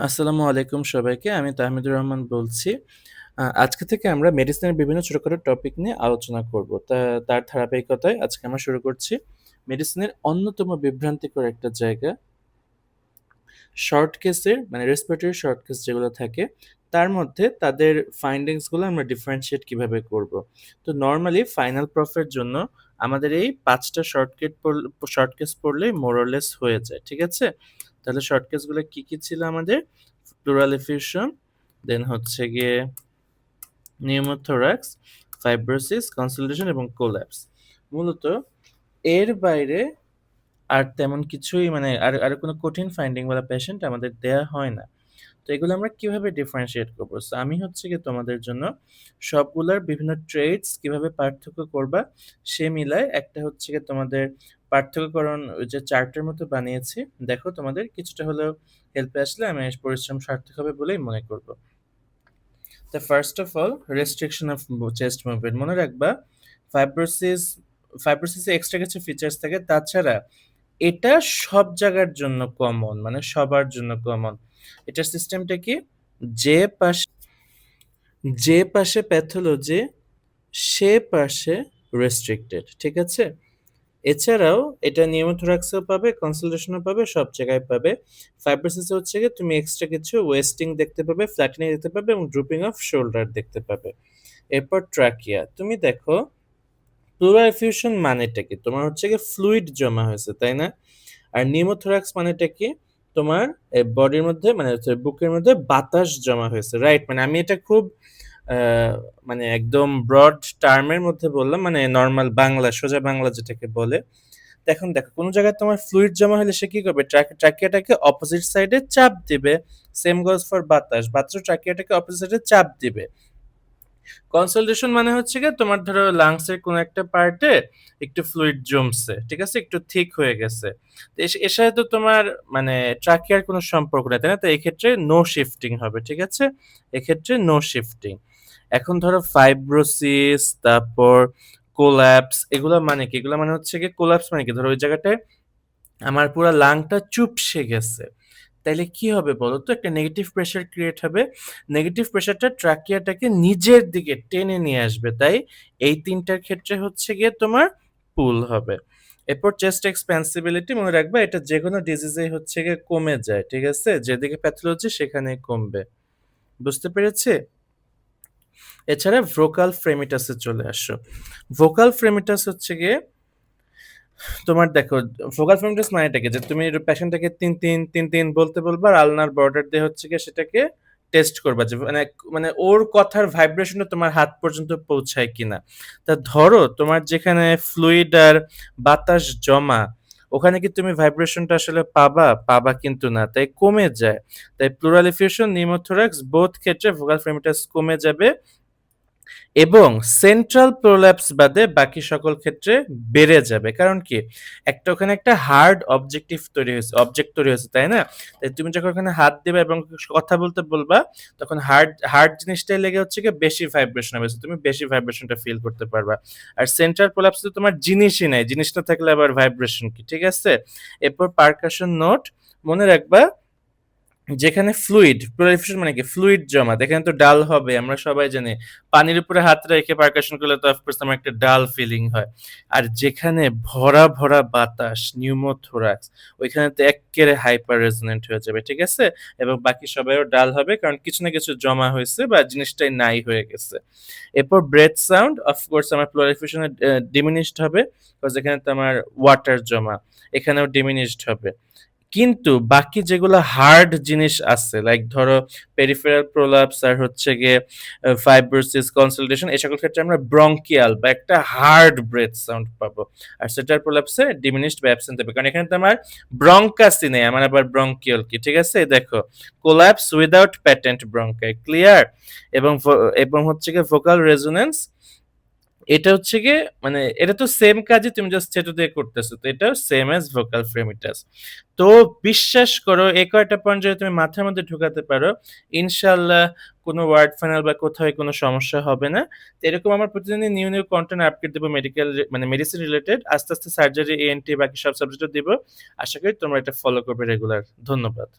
আসসালামু আলাইকুম সবাইকে। আমি তাহমিদুর রহমান বলছি। আজকে থেকে আমরা মেডিসিনের বিভিন্ন ছোটখাটো টপিক নিয়ে আলোচনা করব। তার ধারাবাহিকতায় আজকে আমরা শুরু করছি মেডিসিনের অন্যতম বিভ্রান্তিকর একটা জায়গা, শর্ট কেসের মানে রেসপিরেটরি শর্ট কেস যেগুলো থাকে, তার মধ্যে তাদের ফাইন্ডিংস গুলো আমরা ডিফারেনশিয়েট কিভাবে করব। তো নরমালি ফাইনাল প্রফের জন্য আমাদের এই ৫ টা শর্ট কেস পড়লেই মোর অর লেস হয়ে যায়। ঠিক আছে? তাহলে শর্ট কেস গুলো কি ছিল আমাদের? প্লুরাল এফিউশন, দেন হচ্ছে গিয়ে নিউমোথোরাক্স, ফাইব্রোসিস, কনসোলিডেশন এবং কোল্যাপস। মূলত এর বাইরে আর তেমন কিছুই মানে আর কোনো কঠিন ফাইন্ডিং ওয়ালা পেশেন্ট আমাদের দেয়া হয় না। তো এগুলো আমরা কিভাবে ডিফারেনশিয়েট করব? সো আমি হচ্ছে গিয়ে তোমাদের জন্য সবগুলার বিভিন্ন ট্রেডস কিভাবে পার্থক্য করবা সে মিলায় একটা হচ্ছে গিয়ে তোমাদের পার্থক্যকরণ ওই যে চার্টের মতো বানিয়েছি। দেখো তোমাদের কিছুটা হলেও হেল্পে আসলে আমি পরিশ্রম সার্থক হবে বলেই মনে করব। তো first of all restriction of chest movement মনে রাখবা। ফাইব্রোসিস ফাইব্রোসিসে এক্সট্রা কিছু ফিচার্স থাকে, তাছাড়া এটা সব জায়গার জন্য কমন, মানে সবার জন্য কমন। এটার সিস্টেমটা কি? যে পাশে যে পাশে প্যাথোলজি সে পাশে রেস্ট্রিক্টেড, ঠিক আছে? এছাড়াও এটা নিউমোথোরাক্সেও পাবে, কনসালটেশনও পাবে, সব জায়গায় পাবে। ফাইব্রোসিস হচ্ছে গিয়ে তুমি এক্সট্রা কিছু ওয়েস্টিং দেখতে পাবে, ফ্ল্যাটেনিং দেখতে পাবে এবং ড্রুপিং অফ শোল্ডার দেখতে পাবে। এরপর ট্রাকিয়া, তুমি দেখো প্লুরাল এফিউশন মানেটা কি? তোমার হচ্ছে গিয়ে ফ্লুইড জমা হয়েছে, তাই না? আর নিউমোথোরাক্স মানেটা কি? তোমার বডির মধ্যে মানে হচ্ছে বুকের মধ্যে বাতাস জমা হয়েছে, রাইট? মানে আমি এটা খুব আহ, মানে একদম ব্রড টার্মের মধ্যে বললাম, মানে নর্মাল বাংলা, সোজা বাংলা যেটাকে বলে। তো এখন দেখো কোনো জায়গায় তোমার ফ্লুইড জমা হলে সে কি করবে? ট্রাকিয়াটাকে অপোজিট সাইডে চাপ দিবে। সেম গোজ ফর বাতাস, বাতাসও ট্রাকিয়াটাকে অপোজিট সাইডে চাপ দিবে। কনসোলিডেশন মানে হচ্ছে গিয়ে তোমার ধরো লাংসের কোনো একটা পার্টে একটু ফ্লুইড জমছে, ঠিক আছে, একটু থিক হয়ে গেছে। তো এর সাথে তো তোমার মানে ট্রাকিয়ার কোনো সম্পর্ক নেই, তাই না? তো এক্ষেত্রে নো শিফটিং হবে, ঠিক আছে? এক্ষেত্রে নো শিফটিং। এখন ধরো ফাইব্রোসিস, তারপর কোল্যাপস, এগুলো মানে কি? এগুলো মানে হচ্ছে কি কোল্যাপস মানে কি? ধরো ওই জায়গাটায় আমার পুরো লাংটা চুপসে গেছে, তাইলে কি হবে বলো তো? একটা নেগেটিভ প্রেশার ক্রিয়েট হবে। নেগেটিভ প্রেশারটা ট্রাকিয়াটাকে নিজের দিকে টেনে নিয়ে আসবে, তাই এই তিনটার ক্ষেত্রে হচ্ছে গিয়ে তোমার পুল হবে। এরপর চেস্ট এক্সপ্যান্সিবিলিটি মনে রাখবা, এটা যে কোনো ডিজিজে হচ্ছে গিয়ে কমে যায়, ঠিক আছে? যেদিকে প্যাথোলজি সেখানে কমবে। বুঝতে পেরেছি? এছাড়া ভোকাল ফ্রেমিটাসে চলে আসো। ভোকাল ফ্রেমিটাস হচ্ছে গিয়ে তোমার দেখো, ফোকাল ফ্রেমটাস মানেটা কি? যে তুমি পেশেন্টটাকে তিন তিন তিন তিন বলতে বলবা, আর আলনার বর্ডার দিয়ে হচ্ছে গিয়ে সেটাকে টেস্ট করবা যে মানে মানে ওর কথার ভাইব্রেশনটা তোমার হাত পর্যন্ত পৌঁছায় কিনা। তা ধরো তোমার যেখানে ফ্লুইড আর বাতাস জমা, ওখানে কি তুমি ভাইব্রেশনটা আসলে পাবা? পাবা কিন্তু না, তাই কমে যায়। তাই প্লুরাল এফিউশন, নিউমোথোরাক্স বোথ ক্ষেত্রে ভোকাল ফ্রেমিটাস কমে যাবে এবং সেন্ট্রাল প্রোল্যাপস বাদে বাকি সকল ক্ষেত্রে বেড়ে যাবে। কারণ কি? একটা ওখানে একটা হার্ড অবজেক্ট তৈরি হয়েছে, তাই না? তাই তুমি যখন ওখানে হাত দেবে এবং কথা বলতে বলবা, তখন হার্ড হার্ড জিনিসটাই লেগে হচ্ছে কি বেশি ভাইব্রেশন হবে, so তুমি বেশি ভাইব্রেশনটা ফিল করতে পারবা। আর সেন্ট্রাল প্রোল্যাপস তো তোমার জিনিসই নাই, জিনিসটা থাকলে আবার ভাইব্রেশন কি? ঠিক আছে? এরপর পারকাশন নোট মনে রাখবা, যেখানে ফ্লুইড প্লোরিফিকেশন মানে কি? ফ্লুইড জমা, এখানে তো ডাল হবে, আমরা সবাই জানি। পানির উপরে হাত রেখে পারকাশন করলে তো অফকোর্স আমার একটা ডাল ফিলিং হয়। আর যেখানে ভরা ভরা বাতাস, নিউমোথোরাক্স, ওইখানে তো এক্কেরে হাইপার রেজোনেন্ট হয়ে যাবে, ঠিক আছে? এবং বাকি সবাইও ডাল হবে, কারণ কিছু না কিছু জমা হয়েছে বা জিনিসটাই নাই হয়ে গেছে। এরপর ব্রেথ সাউন্ড, অফকোর্স আমার প্লোরিফিকেশনে ডিমিনিশড হবে, বিকজ এখানে তো আমার ওয়াটার জমা, এখানেও ডিমিনিশড হবে। কিন্তু বাকি যেগুলো হার্ড জিনিস আছে, লাইক ধরো পেরিফেরাল প্রোলাপস আর হচ্ছে গিয়ে ফাইব্রোসিস, কনসোলিডেশন, এই সকল ক্ষেত্রে আমরা ব্রঙ্কিয়াল বা একটা হার্ড ব্রেথ সাউন্ড পাবো। আর সেটার প্রোলাপসে ডিমিনিশড বা অ্যাবসেন্ট হবে, কারণ এখানে তো আমার ব্রঙ্কাসি নেই, আমার আবার ব্রঙ্কিয়াল কি? ঠিক আছে? দেখো, কোলাপস উইদাউট প্যাটেন্ট ব্রঙ্কাই, ক্লিয়ার? এবং এবং হচ্ছে গিয়ে ভোকাল রেজোনেন্স, এটা হচ্ছে গিয়ে মানে এটা তো সেম কাজই, তুমি জাস্ট সেটা দিয়ে করতেছো, তো এটাও সেম অ্যাজ ভোকাল ফ্রেমিটাস। তো বিশ্বাস করো, এই কয়টা পয়েন্ট যদি তুমি মাথার মধ্যে ঢুকাতে পারো, ইনশাল্লাহ কোনো ওয়ার্ড ফাইনাল বা কোথাও কোনো সমস্যা হবে না। তো এরকম আমার প্রতিদিনই নিউ নিউ কন্টেন্ট আপডেট দেবো, মেডিকেল মানে মেডিসিন রিলেটেড, আস্তে আস্তে সার্জারি, এএনটি, বাকি সব সাবজেক্টও দিব। আশা করি তোমরা এটা ফলো করবে রেগুলার। ধন্যবাদ।